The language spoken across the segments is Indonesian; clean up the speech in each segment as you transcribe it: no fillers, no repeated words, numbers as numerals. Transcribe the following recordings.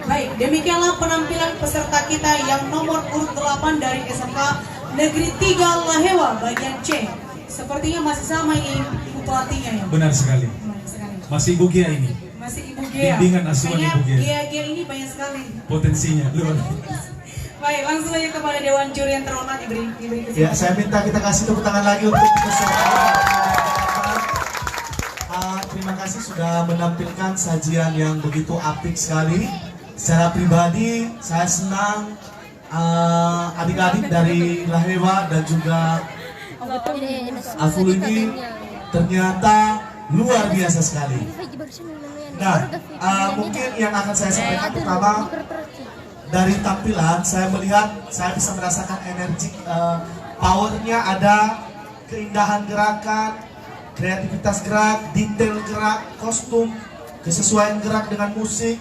Baik, demikianlah penampilan peserta kita yang nomor urut 8 dari SMK Negeri 3 Lahewa bagian C. Sepertinya masih sama ini ibu pelatihnya ya. Benar sekali. Masih Ibu Gia ini. Masih Ibu Gia. Bimbingan asuhan Ibu Gia. Gia ini banyak sekali Potensinya luar biasa. Baik, langsung saja kepada Dewan Juri yang terhormat diberi ya, saya minta kita kasih tepuk tangan lagi untuk peserta. Terima kasih sudah menampilkan sajian yang begitu apik sekali. Secara pribadi saya senang adik-adik dari Lahewa dan juga Aful ini ternyata luar biasa sekali. Nah, mungkin yang akan saya sampaikan pertama, dari tampilan saya melihat, saya bisa merasakan energi, powernya ada, keindahan gerakan, kreativitas gerak, detail gerak, kostum, kesesuaian gerak dengan musik,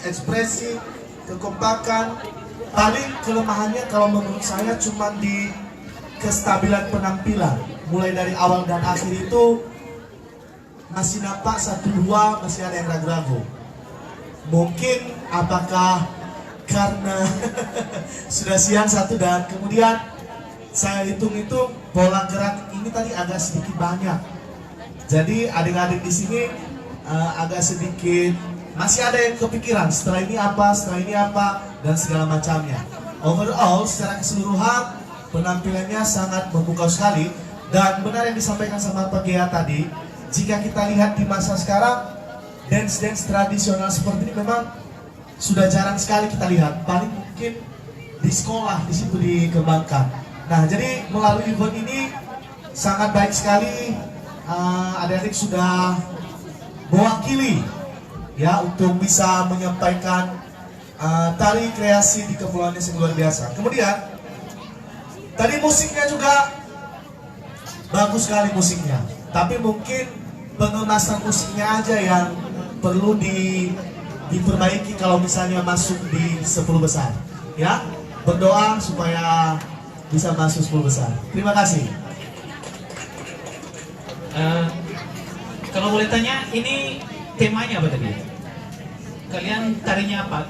ekspresi, kekompakan. Paling kelemahannya kalau menurut saya cuma di kestabilan penampilan. Mulai dari awal dan akhir itu masih nampak 1-2 masih ada yang ragu-ragu. Mungkin apakah karena sudah siang satu dan kemudian saya hitung-hitung pola gerak ini tadi agak sedikit banyak. Jadi adik-adik di sini agak sedikit masih ada yang kepikiran setelah ini apa dan segala macamnya. Overall secara keseluruhan penampilannya sangat memukau sekali dan benar yang disampaikan sama Pak Gea tadi. Jika kita lihat di masa sekarang dance tradisional seperti ini memang sudah jarang sekali kita lihat. Paling mungkin di sekolah di situ dikembangkan. Nah jadi melalui event ini sangat baik sekali adik-adik sudah mewakili ya untuk bisa menyampaikan tari kreasi di Kepulauan Nias yang luar biasa. Kemudian tadi musiknya juga bagus sekali musiknya, tapi mungkin pengemasan musiknya aja yang perlu diperbaiki kalau misalnya masuk di 10 besar. Ya, berdoa supaya bisa masuk 10 besar. Terima kasih. Kalau boleh tanya, ini temanya apa tadi? Kalian tarinya apa?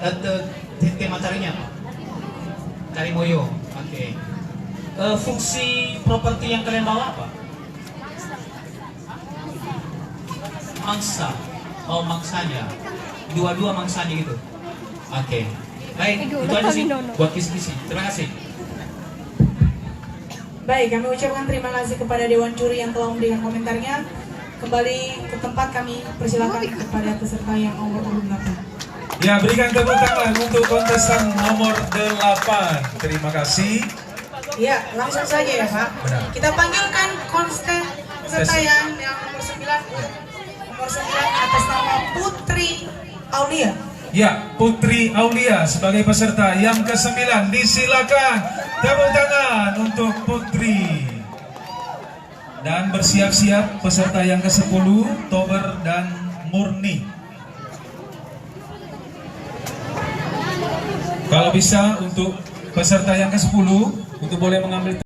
Tema tarinya apa? Tari moyo. Oke. Fungsi properti yang kalian bawa apa? Mangsa. Oh, mangsanya. Dua-dua mangsanya gitu. Oke. Baik, itu aja sih buat kisi-kisi. Terima kasih. Baik, kami ucapkan terima kasih kepada Dewan Juri yang telah memberikan komentarnya. Kembali ke tempat kami persilakan kepada peserta yang nomor 8. Ya, berikan tepuk tangan untuk kontestan nomor 8. Terima kasih. Ya, langsung saja ya Pak. Benar. Kita panggilkan peserta yang nomor 9. Nomor 9 atas nama Putri Aulia. Ya, Putri Aulia sebagai peserta yang ke-9. Disilakan tepuk tangan untuk Putri. Dan bersiap-siap peserta yang ke-10, Tober dan Murni. Kalau bisa untuk peserta yang ke-10 untuk boleh mengambil